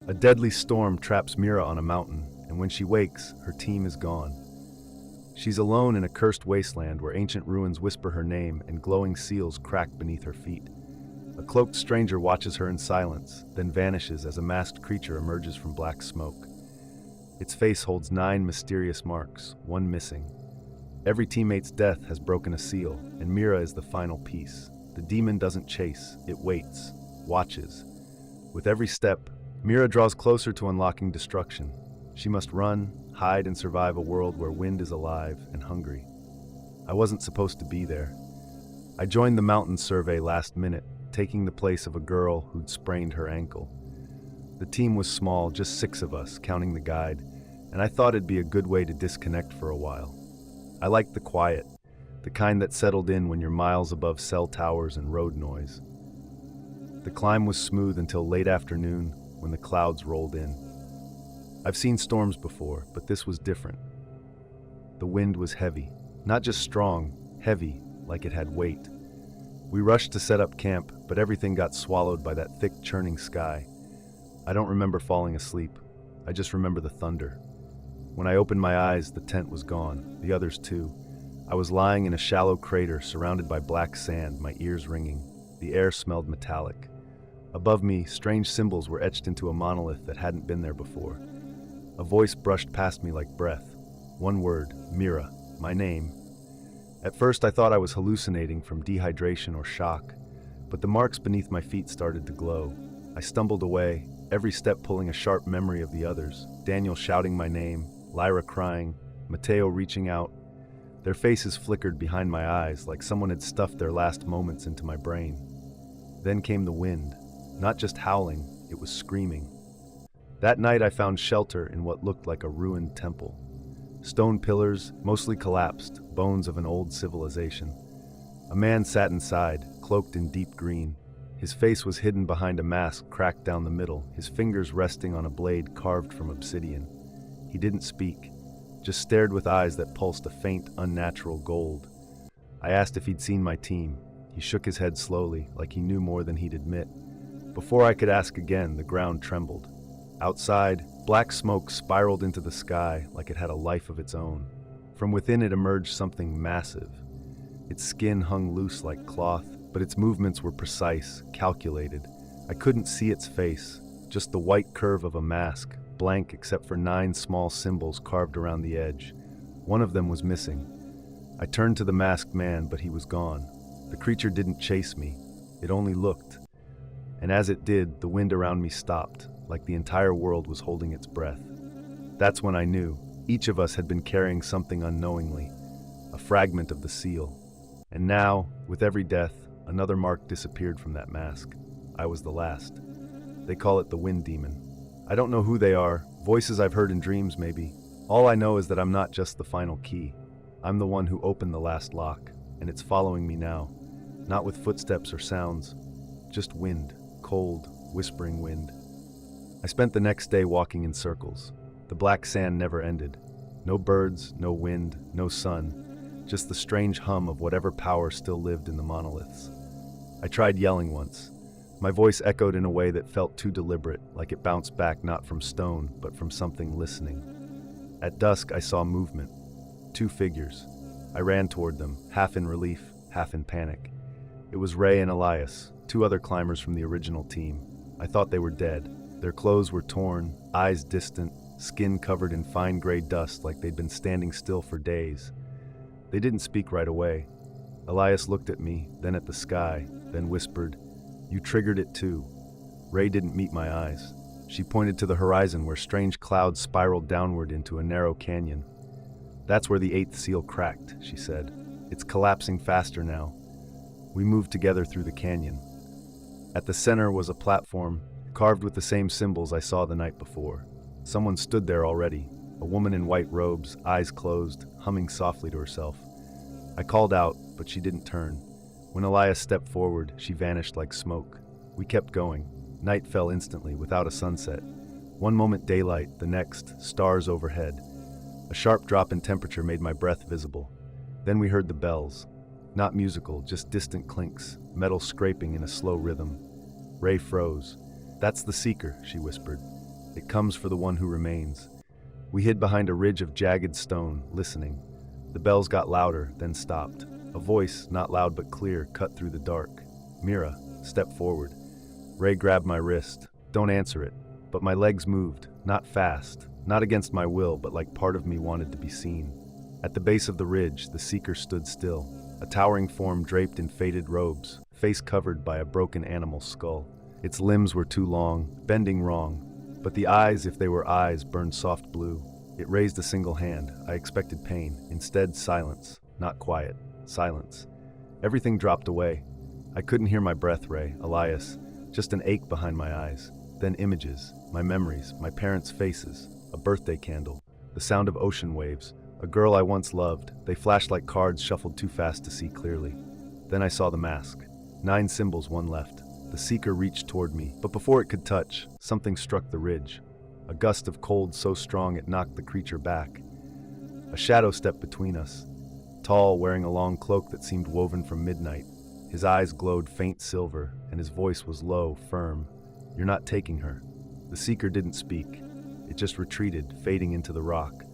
A deadly storm traps Mira on a mountain, and when she wakes, her team is gone. She's alone in a cursed wasteland where ancient ruins whisper her name and glowing seals crack beneath her feet. A cloaked stranger watches her in silence, then vanishes as a masked creature emerges from black smoke. Its face holds 9 mysterious marks, one missing. Every teammate's death has broken a seal, and Mira is the final piece. The demon doesn't chase, it waits, watches. With every step, Mira draws closer to unlocking destruction. She must run, hide, and survive a world where wind is alive and hungry. I wasn't supposed to be there. I joined the mountain survey last minute, taking the place of a girl who'd sprained her ankle. The team was small, just 6 of us, counting the guide, and I thought it'd be a good way to disconnect for a while. I liked the quiet, the kind that settled in when you're miles above cell towers and road noise. The climb was smooth until late afternoon when the clouds rolled in. I've seen storms before, but this was different. The wind was heavy, not just strong, heavy, like it had weight. We rushed to set up camp, but everything got swallowed by that thick, churning sky. I don't remember falling asleep. I just remember the thunder. When I opened my eyes, the tent was gone, the others too. I was lying in a shallow crater surrounded by black sand, my ears ringing. The air smelled metallic. Above me, strange symbols were etched into a monolith that hadn't been there before. A voice brushed past me like breath. One word, Mira, my name. At first I thought I was hallucinating from dehydration or shock, but the marks beneath my feet started to glow. I stumbled away, every step pulling a sharp memory of the others. Daniel shouting my name, Lyra crying, Mateo reaching out. Their faces flickered behind my eyes like someone had stuffed their last moments into my brain. Then came the wind. Not just howling, it was screaming. That night I found shelter in what looked like a ruined temple. Stone pillars, mostly collapsed, bones of an old civilization. A man sat inside, cloaked in deep green. His face was hidden behind a mask cracked down the middle, his fingers resting on a blade carved from obsidian. He didn't speak, just stared with eyes that pulsed a faint, unnatural gold. I asked if he'd seen my team. He shook his head slowly, like he knew more than he'd admit. Before I could ask again, the ground trembled. Outside, black smoke spiraled into the sky like it had a life of its own. From within it emerged something massive. Its skin hung loose like cloth, but its movements were precise, calculated. I couldn't see its face, just the white curve of a mask, blank except for 9 small symbols carved around the edge. One of them was missing. I turned to the masked man, but he was gone. The creature didn't chase me. It only looked. And as it did, the wind around me stopped, like the entire world was holding its breath. That's when I knew. Each of us had been carrying something unknowingly, a fragment of the seal. And now, with every death, another mark disappeared from that mask. I was the last. They call it the Wind Demon. I don't know who they are, voices I've heard in dreams maybe. All I know is that I'm not just the final key. I'm the one who opened the last lock, and it's following me now. Not with footsteps or sounds, just wind. Cold, whispering wind. I spent the next day walking in circles. The black sand never ended. No birds, no wind, no sun, just the strange hum of whatever power still lived in the monoliths. I tried yelling once. My voice echoed in a way that felt too deliberate, like it bounced back not from stone, but from something listening. At dusk, I saw movement. 2 figures. I ran toward them, half in relief, half in panic. It was Ray and Elias, 2 other climbers from the original team. I thought they were dead. Their clothes were torn, eyes distant, skin covered in fine gray dust like they'd been standing still for days. They didn't speak right away. Elias looked at me, then at the sky, then whispered, "You triggered it too." Ray didn't meet my eyes. She pointed to the horizon where strange clouds spiraled downward into a narrow canyon. "That's where the 8th seal cracked," she said. "It's collapsing faster now." We moved together through the canyon. At the center was a platform, carved with the same symbols I saw the night before. Someone stood there already, a woman in white robes, eyes closed, humming softly to herself. I called out, but she didn't turn. When Elias stepped forward, she vanished like smoke. We kept going. Night fell instantly, without a sunset. One moment daylight, the next, stars overhead. A sharp drop in temperature made my breath visible. Then we heard the bells. Not musical, just distant clinks, metal scraping in a slow rhythm. Ray froze. "That's the Seeker," she whispered. It comes for the one who remains. We hid behind a ridge of jagged stone, listening. The bells got louder, then stopped. A voice, not loud but clear, cut through the dark. "Mira, step forward." Ray grabbed my wrist. "Don't answer it." But my legs moved, not fast, not against my will, but like part of me wanted to be seen. At the base of the ridge, the seeker stood still, a towering form draped in faded robes, face covered by a broken animal skull. Its limbs were too long, bending wrong, but the eyes, if they were eyes, burned soft blue. It raised a single hand. I expected pain. Instead, silence. Not quiet. Silence. Everything dropped away. I couldn't hear my breath, Ray, Elias, just an ache behind my eyes. Then images, my memories, my parents' faces, a birthday candle, the sound of ocean waves, a girl I once loved. They flashed like cards shuffled too fast to see clearly. Then I saw the mask. 9 symbols, one left. The seeker reached toward me, but before it could touch, something struck the ridge. A gust of cold so strong it knocked the creature back. A shadow stepped between us, tall, wearing a long cloak that seemed woven from midnight. His eyes glowed faint silver, and his voice was low, firm. "You're not taking her." The seeker didn't speak. It just retreated, fading into the rock.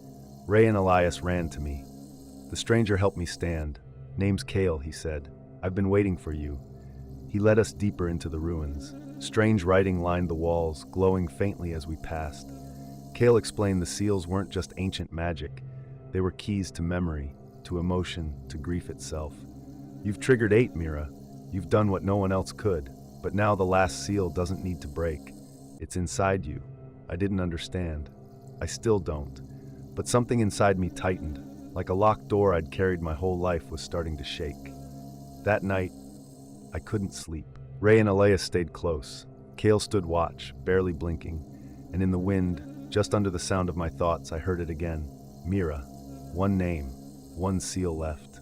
Ray and Elias ran to me. The stranger helped me stand. "Name's Cale," he said. "I've been waiting for you." He led us deeper into the ruins. Strange writing lined the walls, glowing faintly as we passed. Cale explained the seals weren't just ancient magic. They were keys to memory, to emotion, to grief itself. "You've triggered 8, Mira. You've done what no one else could. But now the last seal doesn't need to break. It's inside you." I didn't understand. I still don't. But something inside me tightened. Like a locked door I'd carried my whole life was starting to shake. That night, I couldn't sleep. Ray and Elias stayed close. Cale stood watch, barely blinking. And in the wind, just under the sound of my thoughts, I heard it again. Mira. One name. One seal left.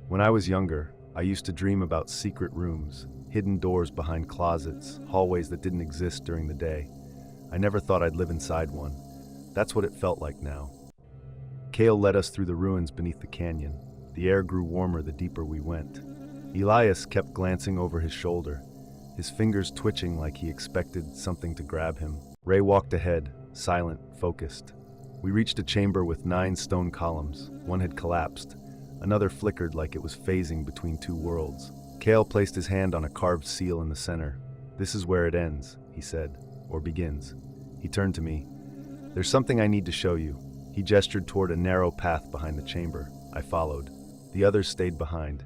When I was younger, I used to dream about secret rooms, hidden doors behind closets, hallways that didn't exist during the day. I never thought I'd live inside one. That's what it felt like now. Cale led us through the ruins beneath the canyon. The air grew warmer the deeper we went. Elias kept glancing over his shoulder, his fingers twitching like he expected something to grab him. Ray walked ahead, silent, focused. We reached a chamber with 9 stone columns. One had collapsed. Another flickered like it was phasing between 2 worlds. Cale placed his hand on a carved seal in the center. "This is where it ends," he said, "or begins." He turned to me. "There's something I need to show you." He gestured toward a narrow path behind the chamber. I followed. The others stayed behind.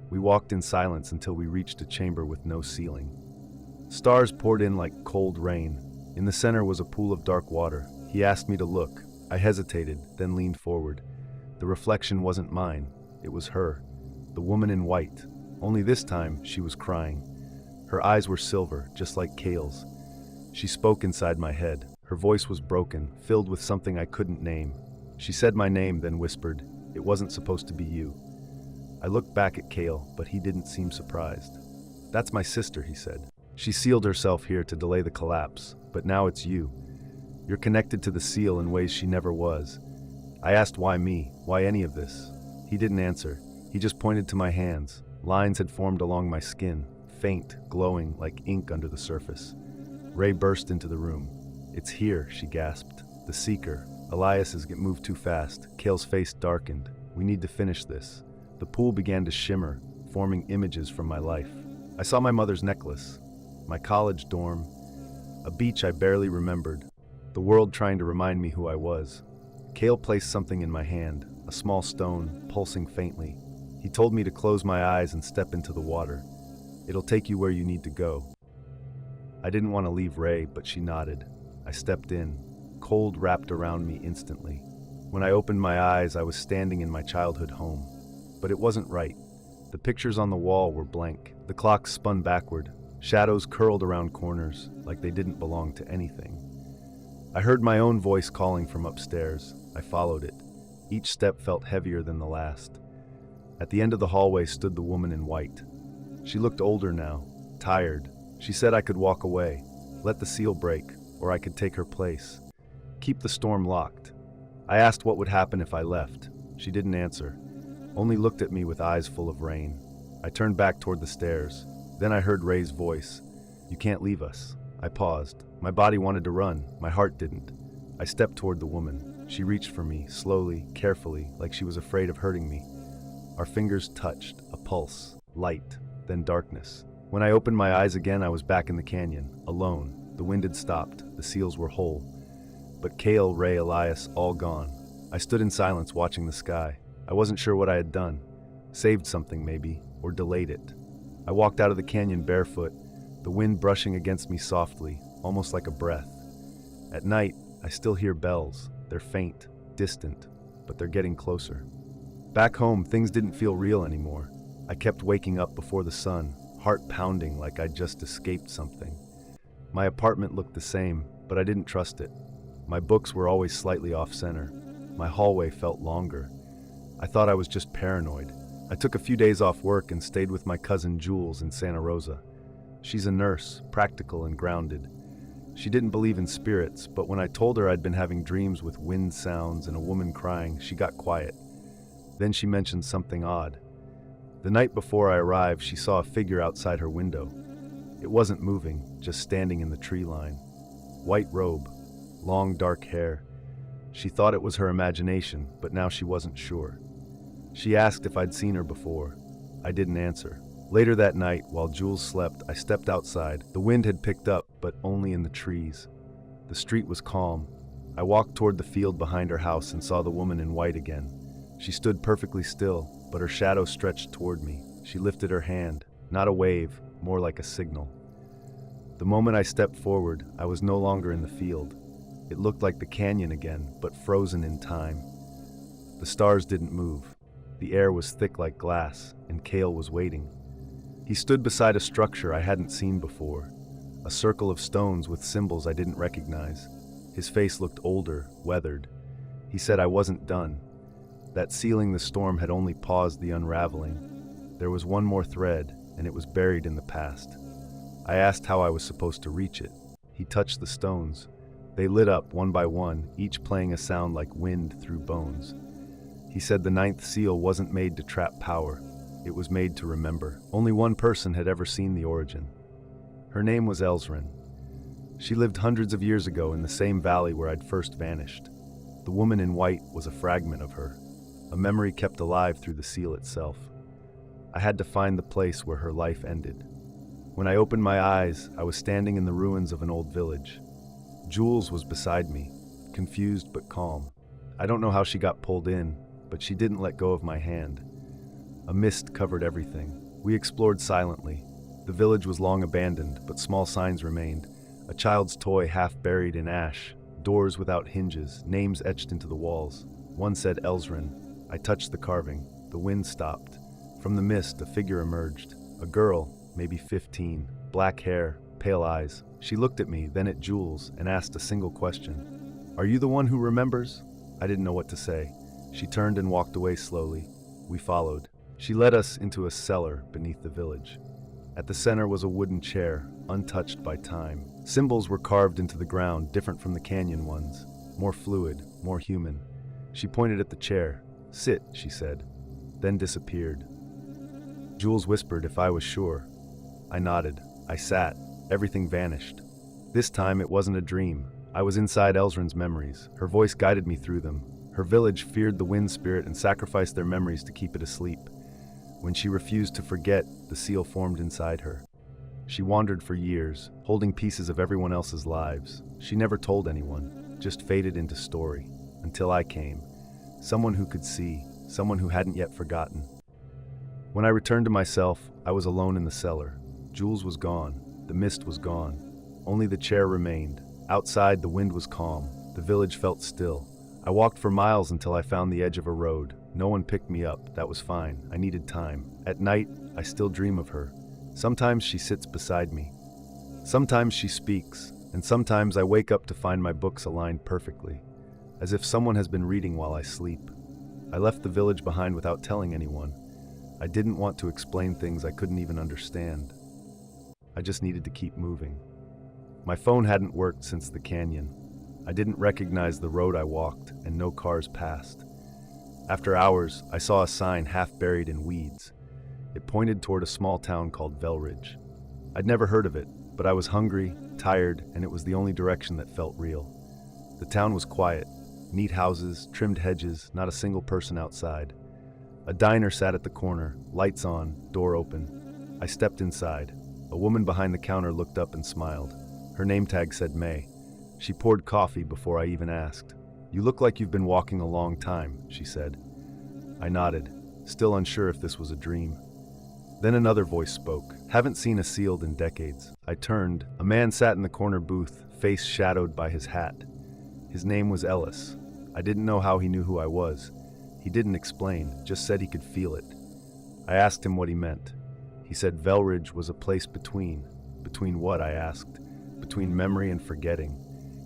We walked in silence until we reached a chamber with no ceiling. Stars poured in like cold rain. In the center was a pool of dark water. He asked me to look. I hesitated, then leaned forward. The reflection wasn't mine. It was her, the woman in white. Only this time, she was crying. Her eyes were silver, just like Cale's. She spoke inside my head. Her voice was broken, filled with something I couldn't name. She said my name, then whispered, "It wasn't supposed to be you." I looked back at Cale, but he didn't seem surprised. "That's my sister," he said. "She sealed herself here to delay the collapse, but now it's you. You're connected to the seal in ways she never was." I asked why me, why any of this. He didn't answer. He just pointed to my hands. Lines had formed along my skin, faint, glowing like ink under the surface. Ray burst into the room. "It's here," she gasped. "The seeker. Elias has moved too fast." Cale's face darkened. "We need to finish this." The pool began to shimmer, forming images from my life. I saw my mother's necklace, my college dorm, a beach I barely remembered, the world trying to remind me who I was. Cale placed something in my hand, a small stone, pulsing faintly. He told me to close my eyes and step into the water. "It'll take you where you need to go." I didn't want to leave Ray, but she nodded. I stepped in. Cold wrapped around me instantly. When I opened my eyes, I was standing in my childhood home. But it wasn't right. The pictures on the wall were blank. The clock spun backward. Shadows curled around corners, like they didn't belong to anything. I heard my own voice calling from upstairs. I followed it. Each step felt heavier than the last. At the end of the hallway stood the woman in white. She looked older now, tired. She said I could walk away, let the seal break, or I could take her place. Keep the storm locked. I asked what would happen if I left. She didn't answer, only looked at me with eyes full of rain. I turned back toward the stairs. Then I heard Ray's voice. "You can't leave us." I paused. My body wanted to run. My heart didn't. I stepped toward the woman. She reached for me, slowly, carefully, like she was afraid of hurting me. Our fingers touched, a pulse, light, then darkness. When I opened my eyes again, I was back in the canyon, alone. The wind had stopped. The seals were whole. But Kale, Ray, Elias, all gone. I stood in silence, watching the sky. I wasn't sure what I had done. Saved something, maybe, or delayed it. I walked out of the canyon barefoot, the wind brushing against me softly, almost like a breath. At night, I still hear bells. They're faint, distant, but they're getting closer. Back home, things didn't feel real anymore. I kept waking up before the sun, heart pounding like I'd just escaped something. My apartment looked the same, but I didn't trust it. My books were always slightly off-center. My hallway felt longer. I thought I was just paranoid. I took a few days off work and stayed with my cousin Jules in Santa Rosa. She's a nurse, practical and grounded. She didn't believe in spirits, but when I told her I'd been having dreams with wind sounds and a woman crying, she got quiet. Then she mentioned something odd. The night before I arrived, she saw a figure outside her window. It wasn't moving, just standing in the tree line. White robe, long dark hair. She thought it was her imagination, but now she wasn't sure. She asked if I'd seen her before. I didn't answer. Later that night, while Jules slept, I stepped outside. The wind had picked up, but only in the trees. The street was calm. I walked toward the field behind her house and saw the woman in white again. She stood perfectly still, but her shadow stretched toward me. She lifted her hand, not a wave, more like a signal. The moment I stepped forward, I was no longer in the field. It looked like the canyon again, but frozen in time. The stars didn't move. The air was thick like glass, and Kale was waiting. He stood beside a structure I hadn't seen before, a circle of stones with symbols I didn't recognize. His face looked older, weathered. He said I wasn't done. That sealing the storm had only paused the unraveling. There was one more thread, and it was buried in the past. I asked how I was supposed to reach it. He touched the stones. They lit up one by one, each playing a sound like wind through bones. He said the ninth seal wasn't made to trap power. It was made to remember. Only one person had ever seen the origin. Her name was Elzrin. She lived hundreds of years ago in the same valley where I'd first vanished. The woman in white was a fragment of her, a memory kept alive through the seal itself. I had to find the place where her life ended. When I opened my eyes, I was standing in the ruins of an old village. Jules was beside me, confused but calm. I don't know how she got pulled in, but she didn't let go of my hand. A mist covered everything. We explored silently. The village was long abandoned, but small signs remained. A child's toy half buried in ash, doors without hinges, names etched into the walls. One said Elzrin. I touched the carving. The wind stopped. From the mist, a figure emerged. A girl, maybe 15, black hair, pale eyes. She looked at me, then at Jules, and asked a single question. Are you the one who remembers? I didn't know what to say. She turned and walked away slowly. We followed. She led us into a cellar beneath the village. At the center was a wooden chair, untouched by time. Symbols were carved into the ground, different from the canyon ones. More fluid, more human. She pointed at the chair. Sit, she said, then disappeared. Jules whispered if I was sure. I nodded. I sat. Everything vanished. This time it wasn't a dream. I was inside Elzrin's memories. Her voice guided me through them. Her village feared the wind spirit and sacrificed their memories to keep it asleep. When she refused to forget, the seal formed inside her. She wandered for years, holding pieces of everyone else's lives. She never told anyone, just faded into story, until I came. Someone who could see, someone who hadn't yet forgotten. When I returned to myself, I was alone in the cellar. Jules was gone. The mist was gone. Only the chair remained. Outside, the wind was calm. The village felt still. I walked for miles until I found the edge of a road. No one picked me up. That was fine. I needed time. At night, I still dream of her. Sometimes she sits beside me. Sometimes she speaks. And sometimes I wake up to find my books aligned perfectly, as if someone has been reading while I sleep. I left the village behind without telling anyone. I didn't want to explain things I couldn't even understand. I just needed to keep moving. My phone hadn't worked since the canyon. I didn't recognize the road I walked, and no cars passed. After hours, I saw a sign half buried in weeds. It pointed toward a small town called Velridge. I'd never heard of it, but I was hungry, tired, and it was the only direction that felt real. The town was quiet. Neat houses, trimmed hedges, not a single person outside. A diner sat at the corner, lights on, door open. I stepped inside. A woman behind the counter looked up and smiled. Her name tag said May. She poured coffee before I even asked. "You look like you've been walking a long time," she said. I nodded, still unsure if this was a dream. Then another voice spoke. "Haven't seen a sealed in decades." I turned. A man sat in the corner booth, face shadowed by his hat. His name was Ellis. I didn't know how he knew who I was. He didn't explain, just said he could feel it. I asked him what he meant. He said Velridge was a place between. Between what, I asked? Between memory and forgetting.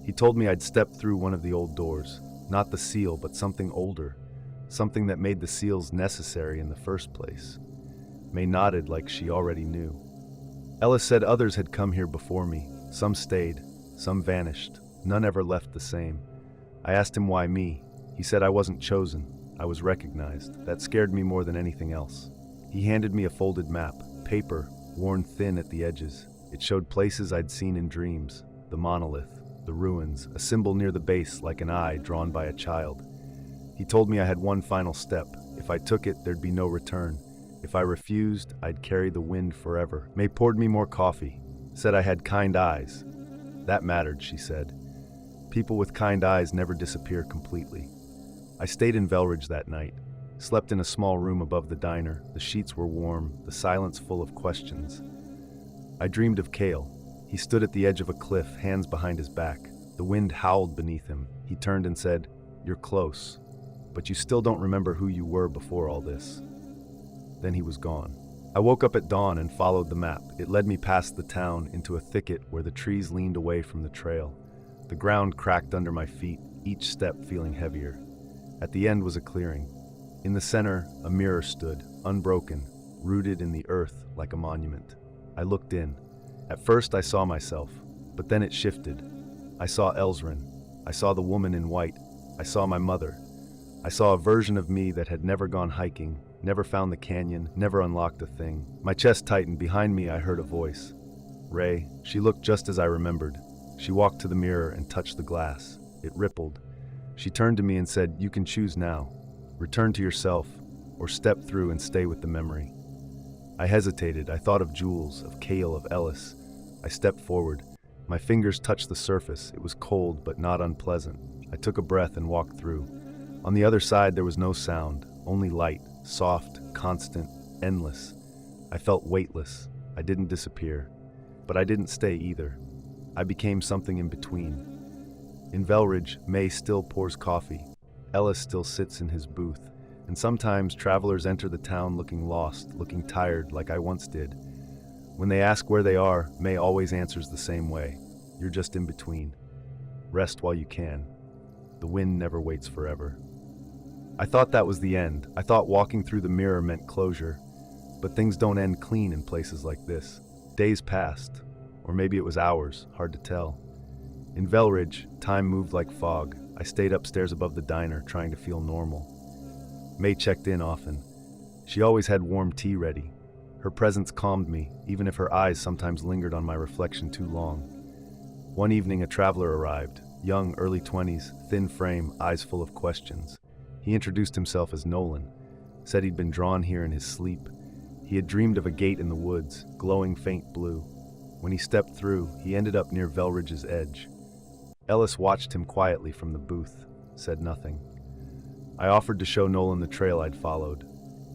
He told me I'd stepped through one of the old doors. Not the seal, but something older. Something that made the seals necessary in the first place. May nodded like she already knew. Ellis said others had come here before me. Some stayed, some vanished. None ever left the same. I asked him why me. He said I wasn't chosen. I was recognized. That scared me more than anything else. He handed me a folded map, paper, worn thin at the edges. It showed places I'd seen in dreams. The monolith, the ruins, a symbol near the base like an eye drawn by a child. He told me I had one final step. If I took it, there'd be no return. If I refused, I'd carry the wind forever. May poured me more coffee. Said I had kind eyes. That mattered, she said. People with kind eyes never disappear completely. I stayed in Velridge that night. Slept in a small room above the diner. The sheets were warm, the silence full of questions. I dreamed of Cale. He stood at the edge of a cliff, hands behind his back. The wind howled beneath him. He turned and said, "You're close, but you still don't remember who you were before all this." Then he was gone. I woke up at dawn and followed the map. It led me past the town into a thicket where the trees leaned away from the trail. The ground cracked under my feet, each step feeling heavier. At the end was a clearing. In the center, a mirror stood, unbroken, rooted in the earth like a monument. I looked in. At first I saw myself, but then it shifted. I saw Elsrin. I saw the woman in white. I saw my mother. I saw a version of me that had never gone hiking, never found the canyon, never unlocked a thing. My chest tightened. Behind me I heard a voice. Ray. She looked just as I remembered. She walked to the mirror and touched the glass. It rippled. She turned to me and said, "You can choose now. Return to yourself, or step through and stay with the memory." I hesitated. I thought of Jules, of Cale, of Ellis. I stepped forward. My fingers touched the surface. It was cold, but not unpleasant. I took a breath and walked through. On the other side, there was no sound, only light, soft, constant, endless. I felt weightless. I didn't disappear. But I didn't stay either. I became something in between. In Velridge, May still pours coffee. Ellis still sits in his booth. And sometimes travelers enter the town looking lost, looking tired, like I once did. When they ask where they are, May always answers the same way. You're just in between. Rest while you can. The wind never waits forever. I thought that was the end. I thought walking through the mirror meant closure. But things don't end clean in places like this. Days passed, or maybe it was hours, hard to tell. In Velridge, time moved like fog. I stayed upstairs above the diner, trying to feel normal. May checked in often. She always had warm tea ready. Her presence calmed me, even if her eyes sometimes lingered on my reflection too long. One evening a traveler arrived, young, early 20s, thin frame, eyes full of questions. He introduced himself as Nolan, said he'd been drawn here in his sleep. He had dreamed of a gate in the woods, glowing faint blue. When he stepped through, he ended up near Velridge's edge. Ellis watched him quietly from the booth, said nothing. I offered to show Nolan the trail I'd followed.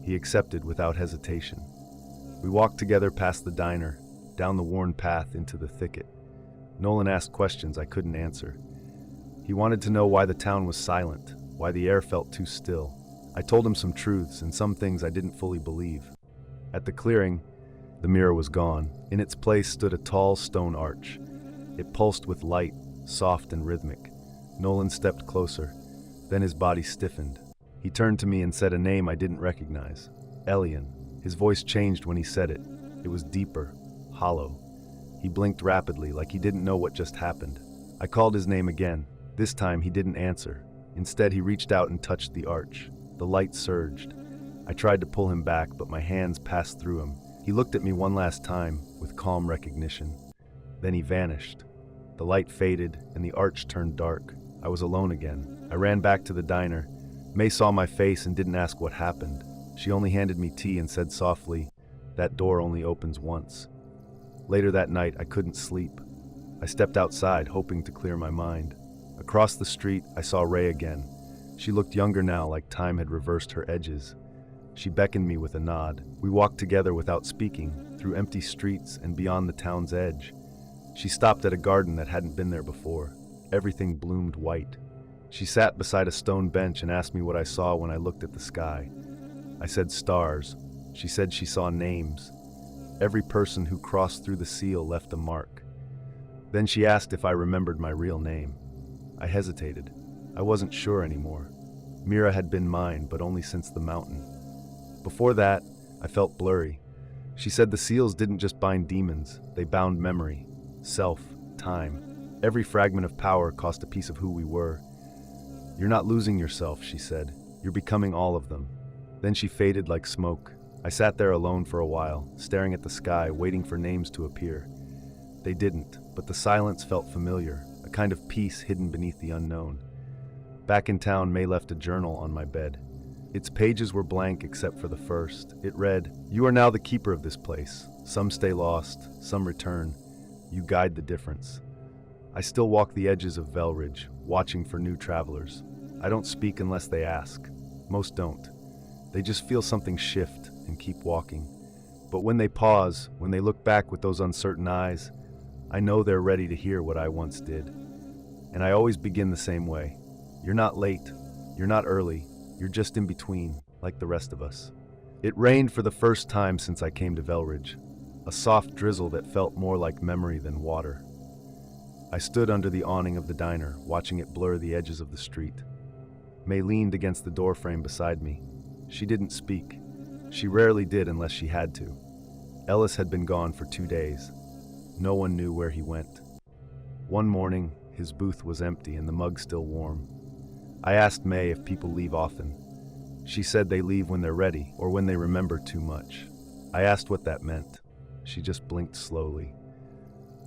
He accepted without hesitation. We walked together past the diner, down the worn path into the thicket. Nolan asked questions I couldn't answer. He wanted to know why the town was silent, why the air felt too still. I told him some truths and some things I didn't fully believe. At the clearing, the mirror was gone. In its place stood a tall stone arch. It pulsed with light, soft and rhythmic. Nolan stepped closer. Then his body stiffened. He turned to me and said a name I didn't recognize. Elian. His voice changed when he said it. It was deeper, hollow. He blinked rapidly, like he didn't know what just happened. I called his name again. This time he didn't answer. Instead, he reached out and touched the arch. The light surged. I tried to pull him back, but my hands passed through him. He looked at me one last time, with calm recognition. Then he vanished. The light faded, and the arch turned dark. I was alone again. I ran back to the diner. May saw my face and didn't ask what happened. She only handed me tea and said softly, "That door only opens once." Later that night, I couldn't sleep. I stepped outside, hoping to clear my mind. Across the street, I saw Ray again. She looked younger now, like time had reversed her edges. She beckoned me with a nod. We walked together without speaking, through empty streets and beyond the town's edge. She stopped at a garden that hadn't been there before. Everything bloomed white. She sat beside a stone bench and asked me what I saw when I looked at the sky. I said stars. She said she saw names. Every person who crossed through the seal left a mark. Then she asked if I remembered my real name. I hesitated. I wasn't sure anymore. Mira had been mine, but only since the mountain. Before that, I felt blurry. She said the seals didn't just bind demons, they bound memory, self, time. Every fragment of power cost a piece of who we were. "You're not losing yourself," she said. "You're becoming all of them." Then she faded like smoke. I sat there alone for a while, staring at the sky, waiting for names to appear. They didn't, but the silence felt familiar, a kind of peace hidden beneath the unknown. Back in town, May left a journal on my bed. Its pages were blank except for the first. It read, "You are now the keeper of this place. Some stay lost, some return. You guide the difference." I still walk the edges of Velridge, watching for new travelers. I don't speak unless they ask. Most don't. They just feel something shift and keep walking. But when they pause, when they look back with those uncertain eyes, I know they're ready to hear what I once did. And I always begin the same way. You're not late. You're not early. You're just in between, like the rest of us. It rained for the first time since I came to Velridge, a soft drizzle that felt more like memory than water. I stood under the awning of the diner, watching it blur the edges of the street. May leaned against the doorframe beside me. She didn't speak. She rarely did unless she had to. Ellis had been gone for 2 days. No one knew where he went. One morning, his booth was empty and the mug still warm. I asked May if people leave often. She said they leave when they're ready or when they remember too much. I asked what that meant. She just blinked slowly.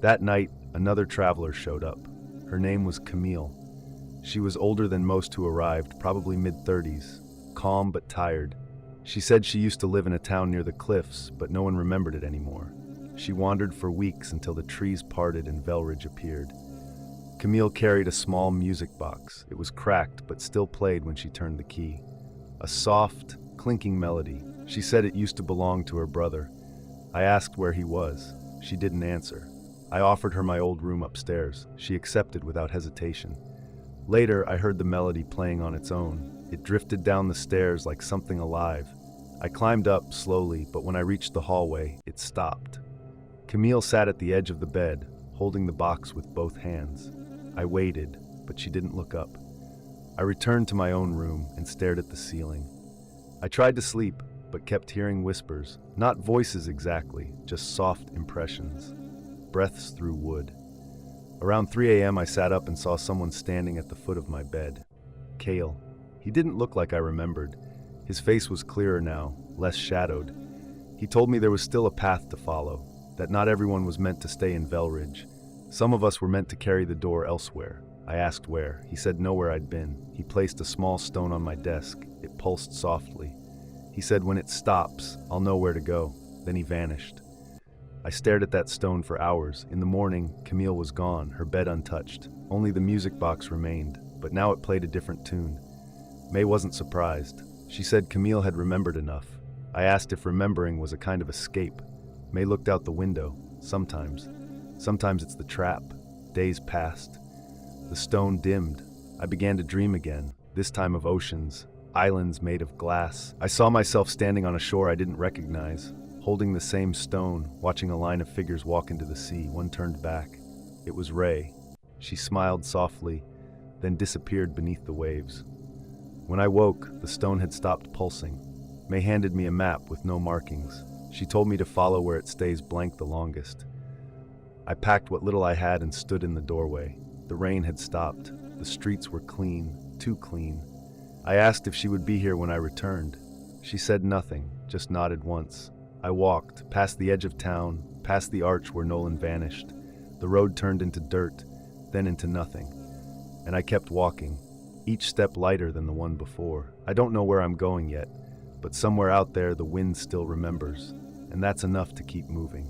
That night, another traveler showed up. Her name was Camille. She was older than most who arrived, probably mid-30s, calm but tired. She said she used to live in a town near the cliffs, but no one remembered it anymore. She wandered for weeks until the trees parted and Velridge appeared. Camille carried a small music box. It was cracked, but still played when she turned the key. A soft, clinking melody. She said it used to belong to her brother. I asked where he was. She didn't answer. I offered her my old room upstairs. She accepted without hesitation. Later, I heard the melody playing on its own. It drifted down the stairs like something alive. I climbed up slowly, but when I reached the hallway, it stopped. Camille sat at the edge of the bed, holding the box with both hands. I waited, but she didn't look up. I returned to my own room and stared at the ceiling. I tried to sleep, but kept hearing whispers, not voices exactly, just soft impressions, breaths through wood. Around 3 a.m. I sat up and saw someone standing at the foot of my bed. Cale. He didn't look like I remembered. His face was clearer now, less shadowed. He told me there was still a path to follow, that not everyone was meant to stay in Velridge. Some of us were meant to carry the door elsewhere. I asked where. He said nowhere I'd been. He placed a small stone on my desk. It pulsed softly. He said, "When it stops, I'll know where to go." Then he vanished. I stared at that stone for hours. In the morning, Camille was gone, her bed untouched. Only the music box remained, but now it played a different tune. May wasn't surprised. She said Camille had remembered enough. I asked if remembering was a kind of escape. May looked out the window. Sometimes. Sometimes it's the trap. Days passed. The stone dimmed. I began to dream again, this time of oceans, islands made of glass. I saw myself standing on a shore I didn't recognize, holding the same stone, watching a line of figures walk into the sea. One turned back. It was Ray. She smiled softly, then disappeared beneath the waves. When I woke, the stone had stopped pulsing. May handed me a map with no markings. She told me to follow where it stays blank the longest. I packed what little I had and stood in the doorway. The rain had stopped. The streets were clean, too clean. I asked if she would be here when I returned. She said nothing, just nodded once. I walked, past the edge of town, past the arch where Nolan vanished. The road turned into dirt. then into nothing. And I kept walking, each step lighter than the one before. I don't know where I'm going yet, but somewhere out there the wind still remembers, and that's enough to keep moving.